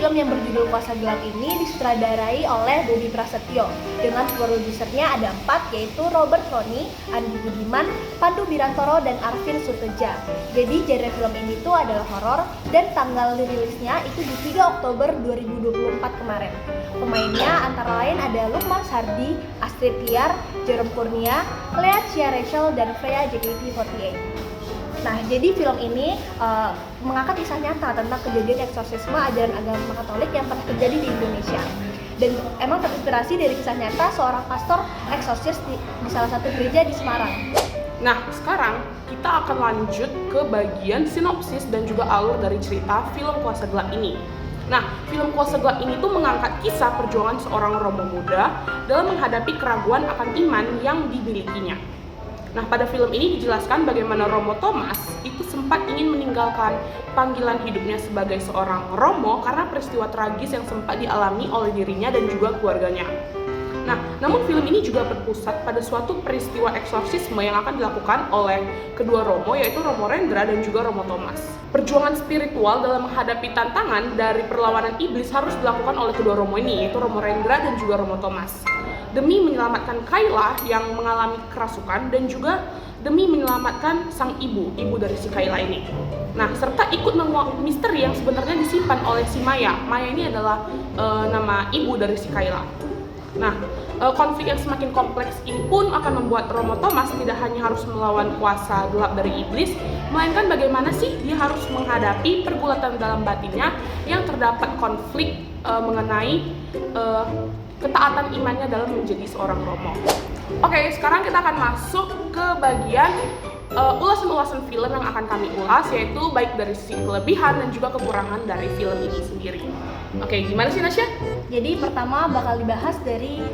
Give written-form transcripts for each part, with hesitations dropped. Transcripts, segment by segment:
film yang berjudul Kuasa Gelap ini disutradarai oleh Bobby Prasetyo dengan produsernya ada 4, yaitu Robert Roni, Andi Budiman, Pandu Birantoro, dan Arvin Surteja. Jadi genre film ini tuh adalah horor dan tanggal rilisnya itu di 3 Oktober 2024 kemarin. Pemainnya antara lain ada Lukman Sardi, Astrid Tiar, Jerome Kurnia, Lea Cia Rachel, dan Freya JKT48. Nah, jadi film ini mengangkat kisah nyata tentang kejadian eksorsisme ajaran agama Katolik yang pernah terjadi di Indonesia. Dan emang terinspirasi dari kisah nyata seorang pastor eksorsis di salah satu gereja di Semarang. Nah, sekarang kita akan lanjut ke bagian sinopsis dan juga alur dari cerita film Kuasa Gelap ini. Nah, film Kuasa Gelap ini tuh mengangkat kisah perjuangan seorang Romo muda dalam menghadapi keraguan akan iman yang dimilikinya. Nah, pada film ini dijelaskan bagaimana Romo Thomas itu sempat ingin meninggalkan panggilan hidupnya sebagai seorang Romo karena peristiwa tragis yang sempat dialami oleh dirinya dan juga keluarganya. Nah, namun film ini juga berpusat pada suatu peristiwa eksorsisme yang akan dilakukan oleh kedua Romo, yaitu Romo Rendra dan juga Romo Thomas. Perjuangan spiritual dalam menghadapi tantangan dari perlawanan iblis harus dilakukan oleh kedua Romo ini, yaitu Romo Rendra dan juga Romo Thomas, demi menyelamatkan Kayla yang mengalami kerasukan dan juga demi menyelamatkan sang ibu dari si Kayla ini. Nah, serta ikut menguak misteri yang sebenarnya disimpan oleh si Maya. Maya ini adalah nama ibu dari si Kayla. Nah, konflik yang semakin kompleks ini pun akan membuat Romo Thomas tidak hanya harus melawan kuasa gelap dari iblis, melainkan bagaimana sih dia harus menghadapi pergulatan dalam batinnya yang terdapat konflik mengenai ketaatan imannya dalam menjadi seorang Romo. Oke, sekarang kita akan masuk ke bagian ulasan-ulasan film yang akan kami ulas, yaitu baik dari sisi kelebihan dan juga kekurangan dari film ini sendiri. Oke, gimana sih Nasya? Jadi pertama bakal dibahas dari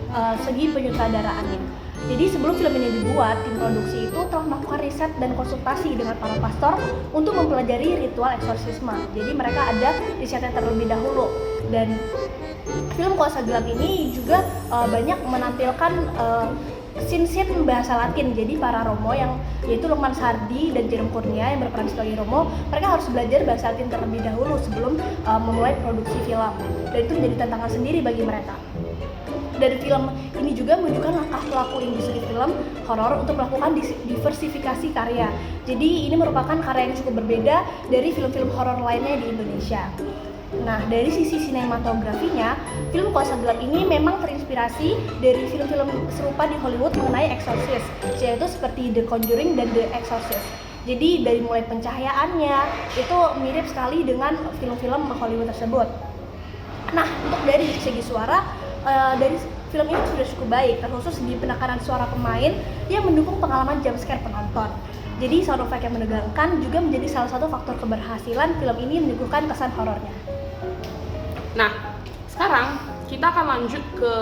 segi penyutradaraannya. Jadi sebelum film ini dibuat, tim produksi itu telah melakukan riset dan konsultasi dengan para pastor untuk mempelajari ritual eksorsisme. Jadi mereka ada risetnya terlebih dahulu. Dan film Kuasa Gelap ini juga banyak menampilkan scene-scene bahasa Latin. Jadi para Romo yang yaitu Lukman Sardi dan Jerome Kurnia yang berperan sebagai Romo, mereka harus belajar bahasa Latin terlebih dahulu sebelum memulai produksi film. Dan itu menjadi tantangan sendiri bagi mereka. Dari film ini juga menunjukkan langkah pelaku industri film horor untuk melakukan diversifikasi karya. Jadi ini merupakan karya yang cukup berbeda dari film-film horor lainnya di Indonesia. Nah, dari sisi sinematografinya, film Kuasa Gelap ini memang terinspirasi dari film-film serupa di Hollywood mengenai eksorsis, yaitu seperti The Conjuring dan The Exorcist. Jadi dari mulai pencahayaannya itu mirip sekali dengan film-film Hollywood tersebut. Nah, untuk dari segi suara, dari film ini sudah cukup baik, terkhusus di penekanan suara pemain yang mendukung pengalaman jumpscare penonton. Jadi sound effect yang menegangkan juga menjadi salah satu faktor keberhasilan film ini menyuguhkan kesan horornya. Nah, sekarang kita akan lanjut ke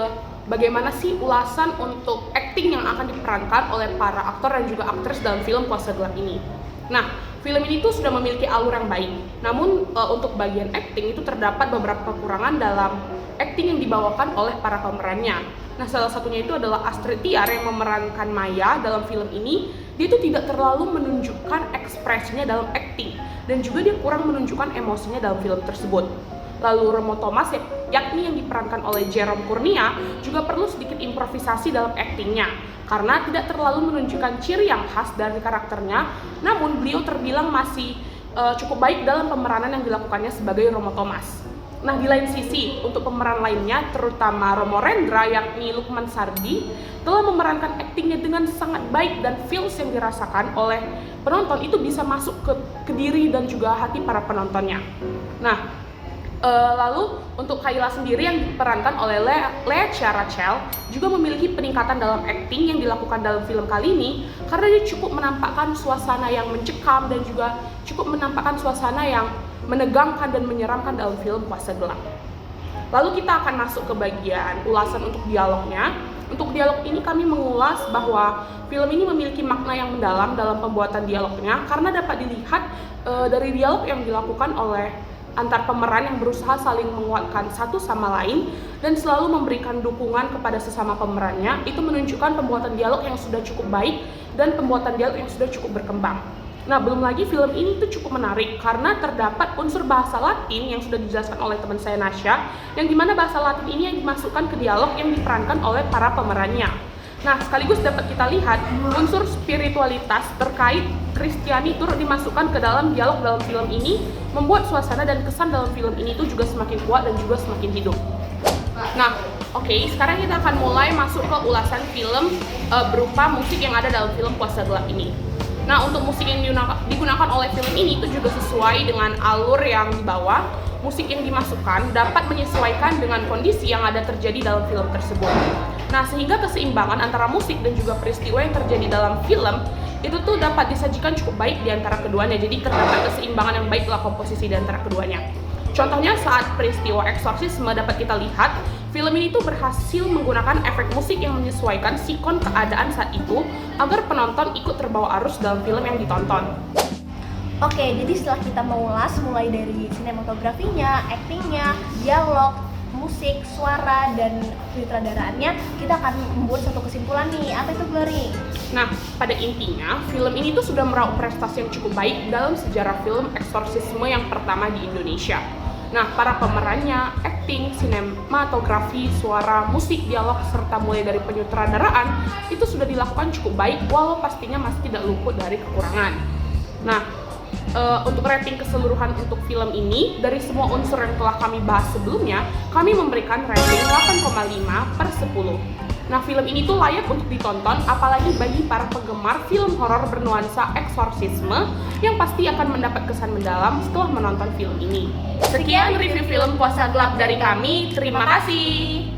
bagaimana sih ulasan untuk acting yang akan diperankan oleh para aktor dan juga aktris dalam film Kuasa Gelap ini. Nah, film ini tuh sudah memiliki alur yang baik. Namun untuk bagian acting itu terdapat beberapa kekurangan dalam acting yang dibawakan oleh para pemerannya. Nah, salah satunya itu adalah Astrid Tiar yang memerankan Maya dalam film ini. Dia itu tidak terlalu menunjukkan ekspresinya dalam acting dan juga dia kurang menunjukkan emosinya dalam film tersebut. Lalu Romo Thomas yakni yang diperankan oleh Jerome Kurnia juga perlu sedikit improvisasi dalam aktingnya karena tidak terlalu menunjukkan ciri yang khas dari karakternya, namun beliau terbilang masih cukup baik dalam pemeranan yang dilakukannya sebagai Romo Thomas. Nah, di lain sisi, untuk pemeran lainnya, terutama Romo Rendra yakni Lukman Sardi, telah memerankan aktingnya dengan sangat baik dan feels yang dirasakan oleh penonton itu bisa masuk ke diri dan juga hati para penontonnya. Nah, lalu untuk Kayla sendiri yang diperankan oleh Lea Cia Rachel juga memiliki peningkatan dalam acting yang dilakukan dalam film kali ini karena dia cukup menampakkan suasana yang mencekam dan juga cukup menampakkan suasana yang menegangkan dan menyeramkan dalam film Kuasa Gelap. Lalu kita akan masuk ke bagian ulasan untuk dialognya. Untuk dialog ini kami mengulas bahwa film ini memiliki makna yang mendalam dalam pembuatan dialognya karena dapat dilihat dari dialog yang dilakukan oleh antar pemeran yang berusaha saling menguatkan satu sama lain dan selalu memberikan dukungan kepada sesama pemerannya. Itu menunjukkan pembuatan dialog yang sudah cukup baik dan pembuatan dialog yang sudah cukup berkembang. Nah, belum lagi film ini tuh cukup menarik karena terdapat unsur bahasa Latin yang sudah dijelaskan oleh teman saya Nasya, yang dimana bahasa Latin ini yang dimasukkan ke dialog yang diperankan oleh para pemerannya. Nah, sekaligus dapat kita lihat unsur spiritualitas terkait Kristiani turut dimasukkan ke dalam dialog dalam film ini, membuat suasana dan kesan dalam film ini tuh juga semakin kuat dan juga semakin hidup. Nah, oke, sekarang kita akan mulai masuk ke ulasan film berupa musik yang ada dalam film Puasa Gelap ini. Nah, untuk musik yang digunakan oleh film ini itu juga sesuai dengan alur yang dibawa. Musik yang dimasukkan dapat menyesuaikan dengan kondisi yang ada terjadi dalam film tersebut. Nah, sehingga keseimbangan antara musik dan juga peristiwa yang terjadi dalam film itu tuh dapat disajikan cukup baik di antara keduanya. Jadi terdapat keseimbangan yang baik dalam komposisi di antara keduanya. Contohnya saat peristiwa eksorsisme dapat kita lihat, film ini tuh berhasil menggunakan efek musik yang menyesuaikan sikon keadaan saat itu agar penonton ikut terbawa arus dalam film yang ditonton. Oke, jadi setelah kita mengulas mulai dari sinematografinya, aktingnya, dialog, musik, suara, dan sutradaraannya, kita akan membuat satu kesimpulan nih. Apa itu, Glory? Nah, pada intinya, film ini tuh sudah meraup prestasi yang cukup baik dalam sejarah film eksorsisme yang pertama di Indonesia. Nah, para pemerannya, akting, sinematografi, suara, musik, dialog, serta mulai dari penyutradaraan itu sudah dilakukan cukup baik, walau pastinya masih tidak luput dari kekurangan. Nah, untuk rating keseluruhan untuk film ini, dari semua unsur yang telah kami bahas sebelumnya, kami memberikan rating 8,5/10. Nah, film ini tuh layak untuk ditonton, apalagi bagi para penggemar film horor bernuansa eksorsisme yang pasti akan mendapat kesan mendalam setelah menonton film ini. Sekian review film Puasa Gelap dari kami, terima kasih.